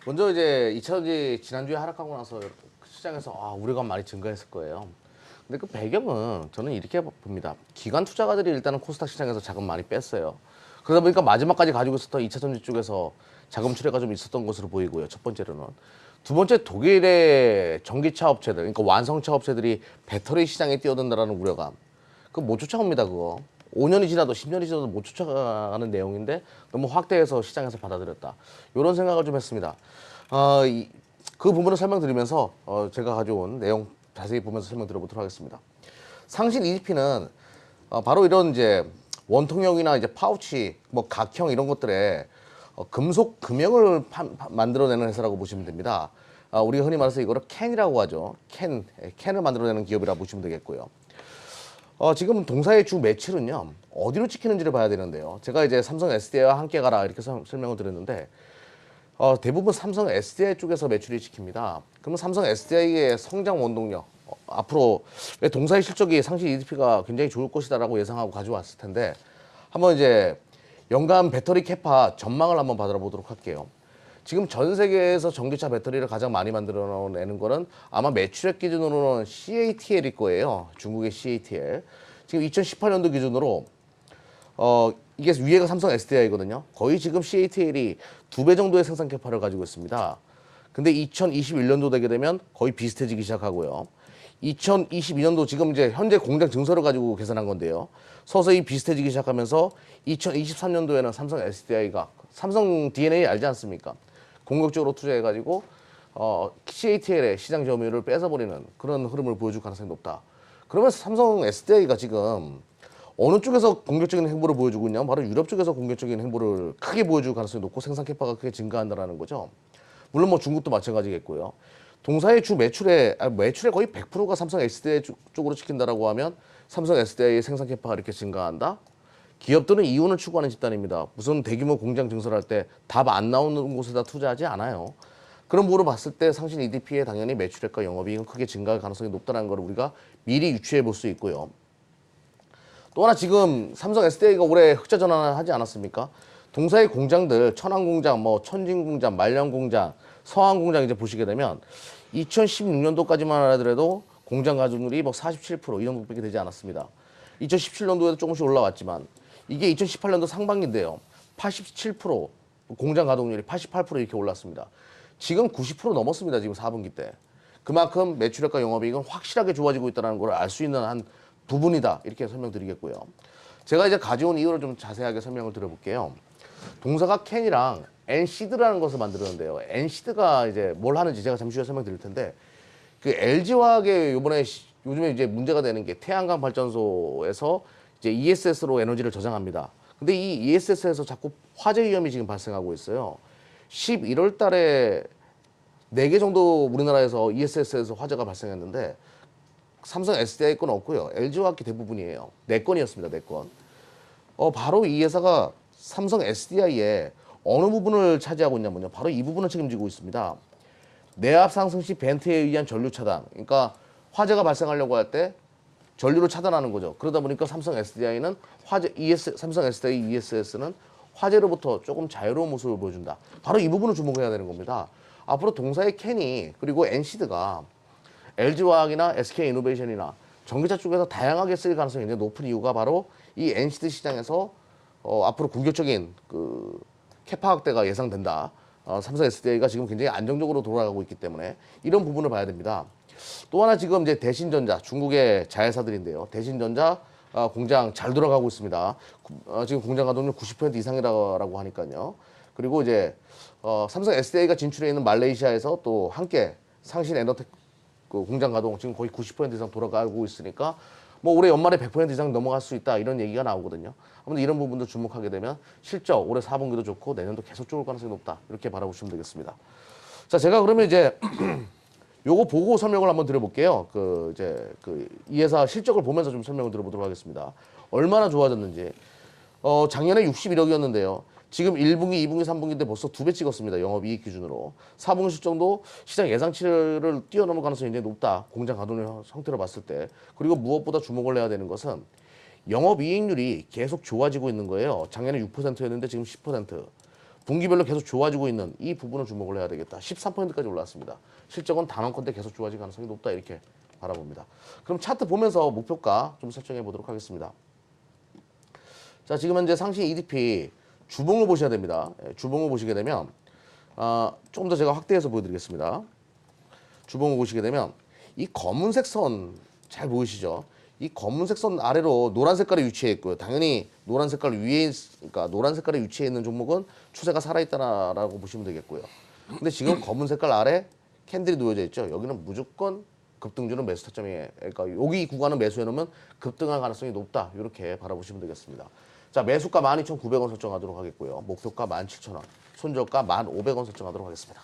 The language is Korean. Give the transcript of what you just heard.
먼저 이제 2차전지 지난주에 하락하고 나서 시장에서 우려감 많이 증가했을 거예요. 근데 그 배경은 저는 이렇게 봅니다. 기관 투자가들이 일단은 코스닥 시장에서 자금 많이 뺐어요. 그러다 보니까 마지막까지 가지고 있었던 2차전지 쪽에서 자금 출회가 좀 있었던 것으로 보이고요. 첫 번째로는. 두 번째, 독일의 전기차 업체들, 그러니까 완성차 업체들이 배터리 시장에 뛰어든다라는 우려감. 그거 못 쫓아옵니다, 그거. 5년이 지나도 10년이 지나도 못 쫓아가는 내용인데 너무 확대해서 시장에서 받아들였다. 이런 생각을 좀 했습니다. 그 부분을 설명드리면서 제가 가져온 내용 자세히 보면서 설명드려보도록 하겠습니다. 상신 EDP는 바로 이런 이제 원통형이나 이제 파우치, 뭐 각형 이런 것들에 금속 금형을 만들어내는 회사라고 보시면 됩니다. 우리가 흔히 말해서 이거를 캔이라고 하죠. 캔을 만들어내는 기업이라고 보시면 되겠고요. 지금 동사의 주 매출은요, 어디로 찍히는지를 봐야 되는데요. 제가 이제 삼성 SDI와 함께 가라 이렇게 설명을 드렸는데, 대부분 삼성 SDI 쪽에서 매출이 찍힙니다. 그러면 삼성 SDI의 성장 원동력, 앞으로 왜 동사의 실적이 상시 EDP가 굉장히 좋을 것이다라고 예상하고 가져왔을 텐데, 한번 이제 연간 배터리 캐파 전망을 한번 받아보도록 할게요. 지금 전 세계에서 전기차 배터리를 가장 많이 만들어내는 거는 아마 매출액 기준으로는 CATL일 거예요. 중국의 CATL. 지금 2018년도 기준으로 이게 위에가 삼성 SDI거든요. 거의 지금 CATL이 2배 정도의 생산 캐파를 가지고 있습니다. 근데 2021년도 되게 되면 거의 비슷해지기 시작하고요. 2022년도 지금 이제 현재 공장 증설을 가지고 계산한 건데요. 서서히 비슷해지기 시작하면서 2023년도에는 삼성 SDI가 삼성 DNA 알지 않습니까? 공격적으로 투자해가지고 CATL의 시장 점유율을 뺏어버리는 그런 흐름을 보여줄 가능성이 높다. 그러면서 삼성 SDI가 지금 어느 쪽에서 공격적인 행보를 보여주고 있냐면 바로 유럽 쪽에서 공격적인 행보를 크게 보여줄 가능성이 높고 생산 캐파가 크게 증가한다는 거죠. 물론 뭐 중국도 마찬가지겠고요. 동사의 주 매출의 거의 100%가 삼성 SDI 쪽으로 찍힌다라고 하면 삼성 SDI의 생산 캐파가 이렇게 증가한다. 기업들은 이윤을 추구하는 집단입니다. 무슨 대규모 공장 증설할 때 답 안 나오는 곳에다 투자하지 않아요. 그런 부분을 봤을 때 상신 EDP에 당연히 매출액과 영업이익은 크게 증가할 가능성이 높다는 걸 우리가 미리 유추해 볼 수 있고요. 또 하나 지금 삼성 SDI가 올해 흑자 전환을 하지 않았습니까? 동사의 공장들 천안공장, 뭐 천진공장, 말량공장, 서안공장 이제 보시게 되면 2016년도까지만 하더라도 공장 가동률이 뭐 47%이 정도밖에 되지 않았습니다. 2017년도에도 조금씩 올라왔지만 이게 2018년도 상반기인데요. 87% 공장 가동률이 88% 이렇게 올랐습니다. 지금 90% 넘었습니다. 지금 4분기 때. 그만큼 매출액과 영업이익은 확실하게 좋아지고 있다는 걸 알 수 있는 한 부분이다. 이렇게 설명드리겠고요. 제가 이제 가져온 이유를 좀 자세하게 설명을 드려볼게요. 동사가 캔이랑 엔시드라는 것을 만들었는데요. 엔시드가 이제 뭘 하는지 제가 잠시 후에 설명드릴 텐데 그 LG화학의 요즘에 이제 문제가 되는 게 태양광 발전소에서 이제 ESS로 에너지를 저장합니다. 근데 이 ESS에서 자꾸 화재 위험이 지금 발생하고 있어요. 11월 달에 4개 정도 우리나라에서 ESS에서 화재가 발생했는데 삼성 SDI 건 없고요. LG화학이 대부분이에요. 4건이었습니다. 4건. 바로 이 회사가 삼성 SDI의 어느 부분을 차지하고 있냐면요. 바로 이 부분을 책임지고 있습니다. 내압 상승 시 벤트에 의한 전류 차단. 그러니까 화재가 발생하려고 할 때 전류를 차단하는 거죠. 그러다 보니까 삼성 SDI는 삼성 SDI ESS는 화재로부터 조금 자유로운 모습을 보여준다. 바로 이 부분을 주목해야 되는 겁니다. 앞으로 동사의 캔이 그리고 엔시드가 LG화학이나 SK이노베이션이나 전기차 쪽에서 다양하게 쓸 가능성이 굉장히 높은 이유가 바로 이 엔시드 시장에서 앞으로 공격적인 그 캐파 확대가 예상된다. 삼성 SDI가 지금 굉장히 안정적으로 돌아가고 있기 때문에 이런 부분을 봐야 됩니다. 또 하나 지금 이제 대신전자 중국의 자회사들인데요. 대신전자 공장 잘 돌아가고 있습니다. 지금 공장 가동률 90% 이상이라고 하니까요. 그리고 이제 삼성 SDI가 진출해 있는 말레이시아에서 또 함께 상신 에너텍 그 공장 가동 지금 거의 90% 이상 돌아가고 있으니까 뭐 올해 연말에 100% 이상 넘어갈 수 있다 이런 얘기가 나오거든요. 아무튼 이런 부분도 주목하게 되면 실적 올해 4분기도 좋고 내년도 계속 좋을 가능성이 높다 이렇게 바라보시면 되겠습니다. 자, 제가 그러면 이제 요거 보고 설명을 한번 드려볼게요. 이 회사 실적을 보면서 좀 설명을 드려보도록 하겠습니다. 얼마나 좋아졌는지. 작년에 61억이었는데요. 지금 1분기, 2분기, 3분기인데 벌써 2배 찍었습니다. 영업이익 기준으로. 4분기 실적도 시장 예상치를 뛰어넘을 가능성이 굉장히 높다. 공장 가동률 상태로 봤을 때. 그리고 무엇보다 주목을 해야 되는 것은 영업이익률이 계속 좋아지고 있는 거예요. 작년에 6%였는데 지금 10%. 분기별로 계속 좋아지고 있는 이 부분을 주목을 해야 되겠다. 13%까지 올랐습니다. 실적은 단언컨대 계속 좋아질 가능성이 높다 이렇게 바라봅니다. 그럼 차트 보면서 목표가 좀 설정해 보도록 하겠습니다. 자, 지금 현재 상시 EDP 주봉을 보셔야 됩니다. 주봉을 보시게 되면 조금 더 제가 확대해서 보여드리겠습니다. 주봉을 보시게 되면 이 검은색 선 잘 보이시죠? 이 검은색 선 아래로 노란 색깔이 위치해 있고요. 당연히 노란 색깔 위에 그러니까 노란 색깔에 위치해 있는 종목은 추세가 살아있다라고 보시면 되겠고요. 근데 지금 검은 색깔 아래 캔들이 놓여져 있죠. 여기는 무조건 급등주는 매수 타점이에요. 그러니까 여기 구간은 매수해 놓으면 급등할 가능성이 높다. 이렇게 바라보시면 되겠습니다. 자, 매수가 12,900원 설정하도록 하겠고요. 목표가 17,000원, 손절가 1,500원 설정하도록 하겠습니다.